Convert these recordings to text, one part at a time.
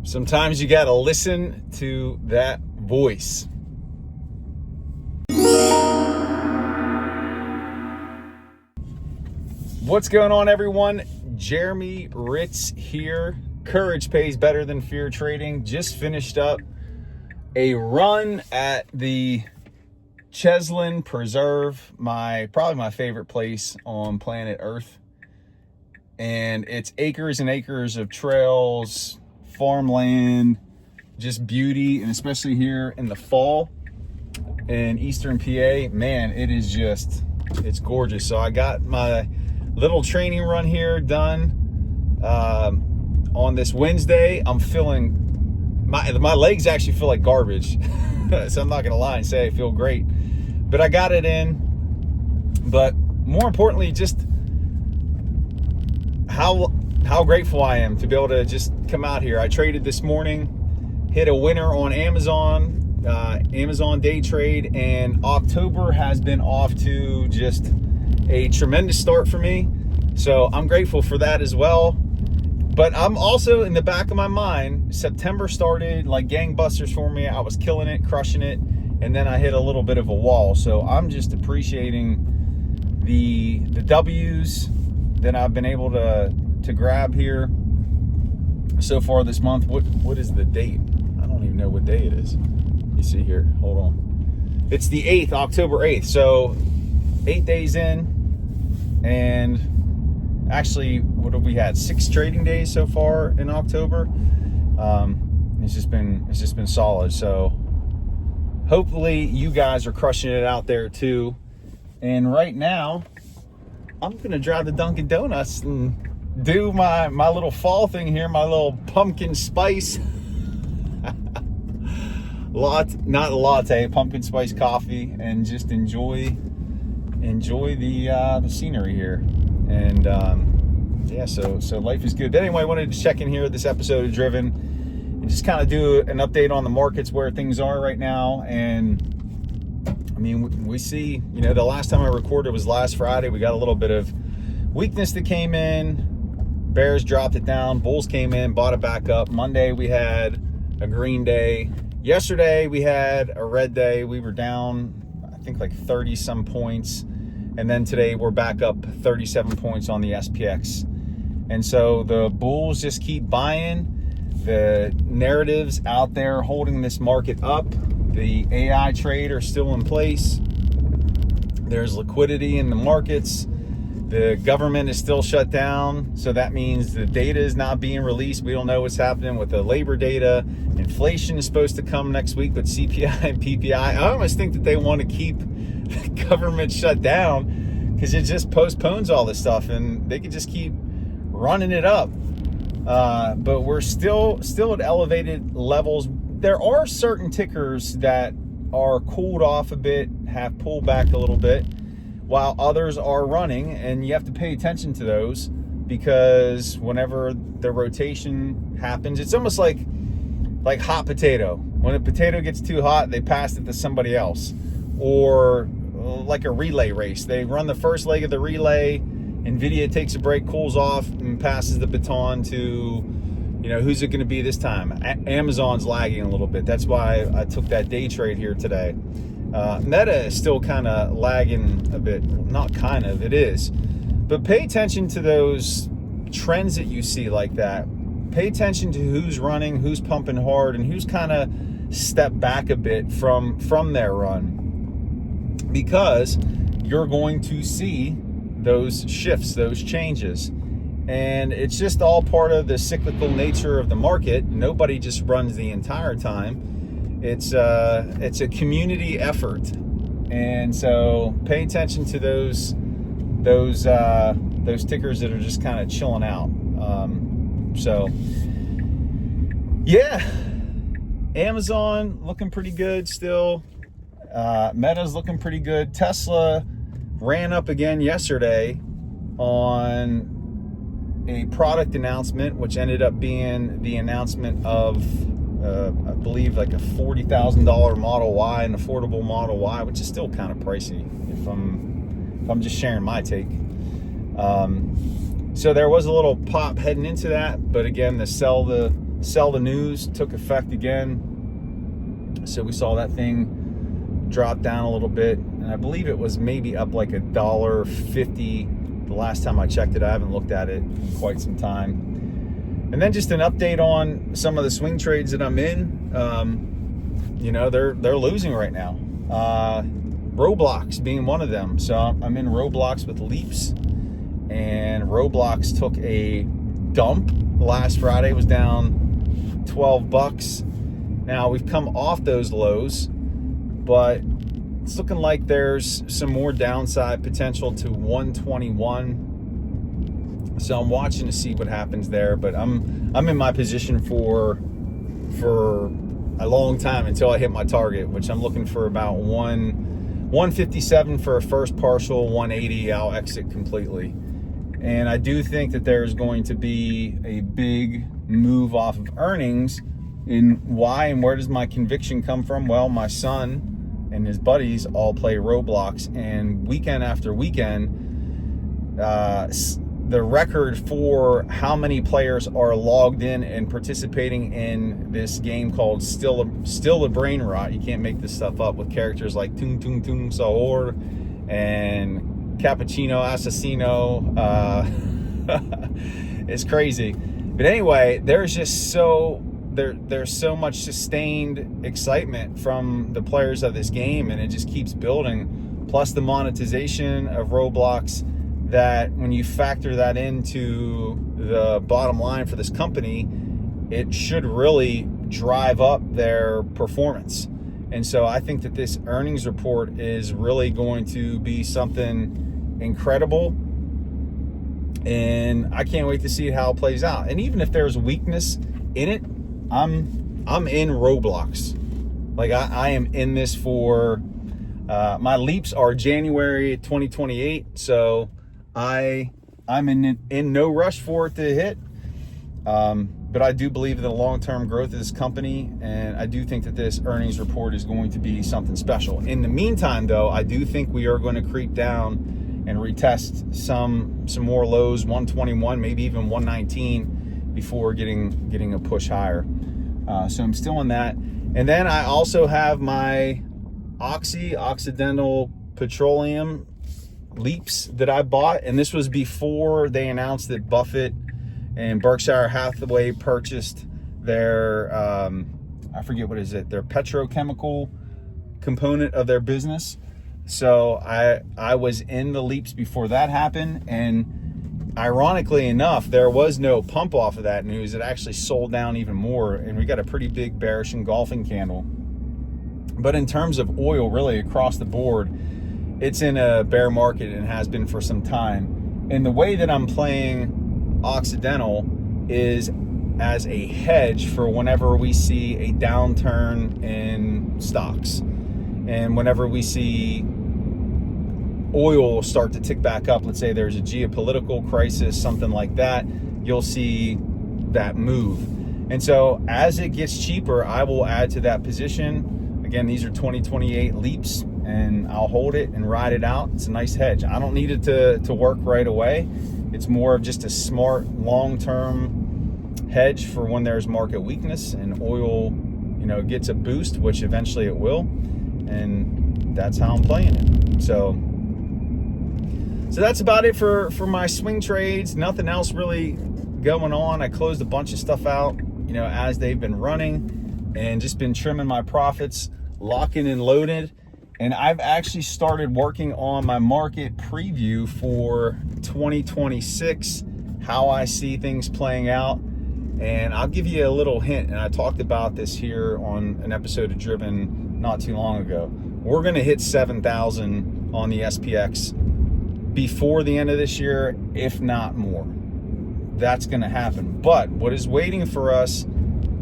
Sometimes you got to listen to that voice. What's going on, everyone? Jeremy Hritz here. Courage pays better than fear trading. Just finished up a run at the Cheslin Preserve, probably my favorite place on planet Earth. And it's acres and acres of trails, farmland, just beauty, and especially here in the fall in Eastern PA, man, it's gorgeous. So I got my little training run here done on this Wednesday. I'm feeling, my legs actually feel like garbage. So I'm not gonna lie and say I feel great, but I got it in. But more importantly, just how grateful I am to be able to just come out here. I traded this morning, hit a winner on Amazon day trade, and October has been off to just a tremendous start for me. So I'm grateful for that as well. But I'm also, in the back of my mind, September started like gangbusters for me. I was killing it, crushing it, and then I hit a little bit of a wall. So I'm just appreciating the W's that I've been able to grab here so far this month. What is the date? I don't even know what day it is. You see here, hold on. It's the 8th, October 8th. So 8 days in, and actually, what have we had? 6 trading days so far in October. It's just been solid. So hopefully you guys are crushing it out there too. And right now, I'm gonna drive to Dunkin' Donuts and do my little fall thing here, my little pumpkin spice not latte, pumpkin spice coffee, and just enjoy the scenery here. And yeah, so life is good. But anyway, I wanted to check in here with this episode of Driven and just kind of do an update on the markets, where things are right now. And I mean, we see, the last time I recorded was last Friday. We got a little bit of weakness that came in. Bears dropped it down. Bulls came in, bought it back up. Monday, we had a green day. Yesterday, we had a red day. We were down, I think, like 30-some points. And then today, we're back up 37 points on the SPX. And so the bulls just keep buying. The narratives out there holding this market up. The AI trade are still in place. There's liquidity in the markets. The government is still shut down. So that means the data is not being released. We don't know what's happening with the labor data. Inflation is supposed to come next week, but CPI and PPI, I almost think that they want to keep the government shut down because it just postpones all this stuff, and they could just keep running it up. But we're still at elevated levels. There are certain tickers that are cooled off a bit, have pulled back a little bit, while others are running, and you have to pay attention to those, because whenever the rotation happens, it's almost like hot potato. When a potato gets too hot, they pass it to somebody else. Or like a relay race. They run the first leg of the relay, NVIDIA takes a break, cools off, and passes the baton to, who's it going to be this time? Amazon's lagging a little bit. That's why I took that day trade here today. Meta is still kind of lagging a bit. Not kind of, it is. But pay attention to those trends that you see like that. Pay attention to who's running, who's pumping hard, and who's kind of stepped back a bit from their run. Because you're going to see those shifts, those changes. And it's just all part of the cyclical nature of the market. Nobody just runs the entire time. It's a community effort. And so pay attention to those tickers that are just kind of chilling out. So yeah, Amazon looking pretty good still. Meta's looking pretty good. Tesla ran up again yesterday on a product announcement, which ended up being the announcement of I believe like a $40,000 Model Y, an affordable Model Y, which is still kind of pricey if I'm just sharing my take. So there was a little pop heading into that, but again, the sell the sell the news took effect again. So we saw that thing drop down a little bit. And I believe it was maybe up like $1.50 the last time I checked it. I haven't looked at it in quite some time. And then just an update on some of the swing trades that I'm in. You know, they're losing right now. Roblox being one of them. So I'm in Roblox with Leaps, and Roblox took a dump last Friday. It was down $12. Now we've come off those lows, but it's looking like there's some more downside potential to 121. So I'm watching to see what happens there, but I'm in my position for a long time until I hit my target, which I'm looking for about 157 for a first partial, 180 I'll exit completely. And I do think that there's going to be a big move off of earnings. And why and where does my conviction come from? Well, my son and his buddies all play Roblox, and weekend after weekend, the record for how many players are logged in and participating in this game called Still a Brain Rot. You can't make this stuff up, with characters like Tung Tung Tung Sahur and Cappuccino Assassino. It's crazy. But anyway, there's just there's so much sustained excitement from the players of this game, and it just keeps building. Plus the monetization of Roblox, that when you factor that into the bottom line for this company, it should really drive up their performance. And so I think that this earnings report is really going to be something incredible, and I can't wait to see how it plays out. And even if there's weakness in it, I'm in Roblox. Like I am in this for my Leaps are January 2028, so I'm in no rush for it to hit, but I do believe in the long-term growth of this company, and I do think that this earnings report is going to be something special. In the meantime, though, I do think we are going to creep down and retest some more lows, 121, maybe even 119, before getting a push higher. So I'm still in that. And then I also have my OXY, Occidental Petroleum Leaps that I bought, and this was before they announced that Buffett and Berkshire Hathaway purchased their I forget what is it, their petrochemical component of their business. So I was in the Leaps before that happened, and ironically enough, there was no pump off of that news. It actually sold down even more, and we got a pretty big bearish engulfing candle. But in terms of oil, really across the board, it's in a bear market and has been for some time. And the way that I'm playing Occidental is as a hedge for whenever we see a downturn in stocks, and whenever we see oil start to tick back up. Let's say there's a geopolitical crisis, something like that, you'll see that move. And so as it gets cheaper, I will add to that position. Again, these are 2028 Leaps, and I'll hold it and ride it out. It's a nice hedge. I don't need it to work right away. It's more of just a smart long-term hedge for when there's market weakness and oil, gets a boost, which eventually it will. And that's how I'm playing it. So that's about it for my swing trades. Nothing else really going on. I closed a bunch of stuff out, as they've been running, and just been trimming my profits, locking and loaded. And I've actually started working on my market preview for 2026, how I see things playing out. And I'll give you a little hint, and I talked about this here on an episode of Driven not too long ago. We're going to hit 7,000 on the SPX before the end of this year, if not more. That's going to happen. But what is waiting for us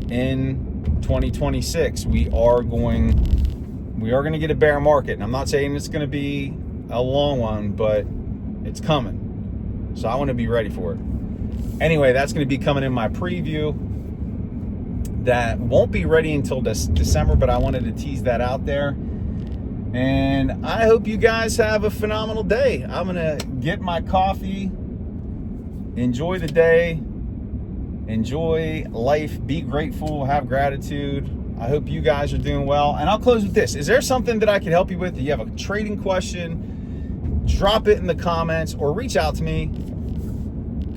in 2026, we are going to get a bear market. And I'm not saying it's going to be a long one, but it's coming. So I want to be ready for it. Anyway, that's going to be coming in my preview. That won't be ready until December, but I wanted to tease that out there. And I hope you guys have a phenomenal day. I'm going to get my coffee, enjoy the day, Enjoy life, be grateful, have gratitude. I hope you guys are doing well. And I'll close with this. Is there something that I can help you with? If you have a trading question, drop it in the comments or reach out to me.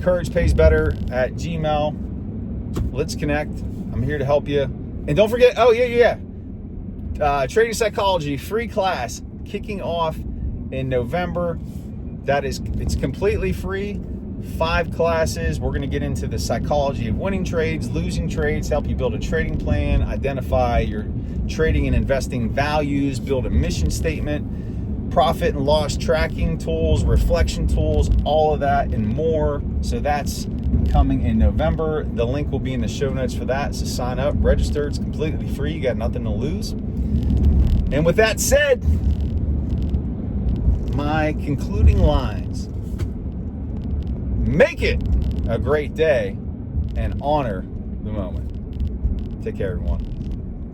CouragePaysBetter@gmail. Let's connect. I'm here to help you. And don't forget, Trading Psychology free class kicking off in November. It's completely free. 5 classes. We're going to get into the psychology of winning trades, losing trades, help you build a trading plan, identify your trading and investing values, build a mission statement, profit and loss tracking tools, reflection tools, all of that and more. So that's coming in November. The link will be in the show notes for that. So sign up, register. It's completely free. You got nothing to lose. And with that said, my concluding lines. Make it a great day and honor the moment. Take care, everyone.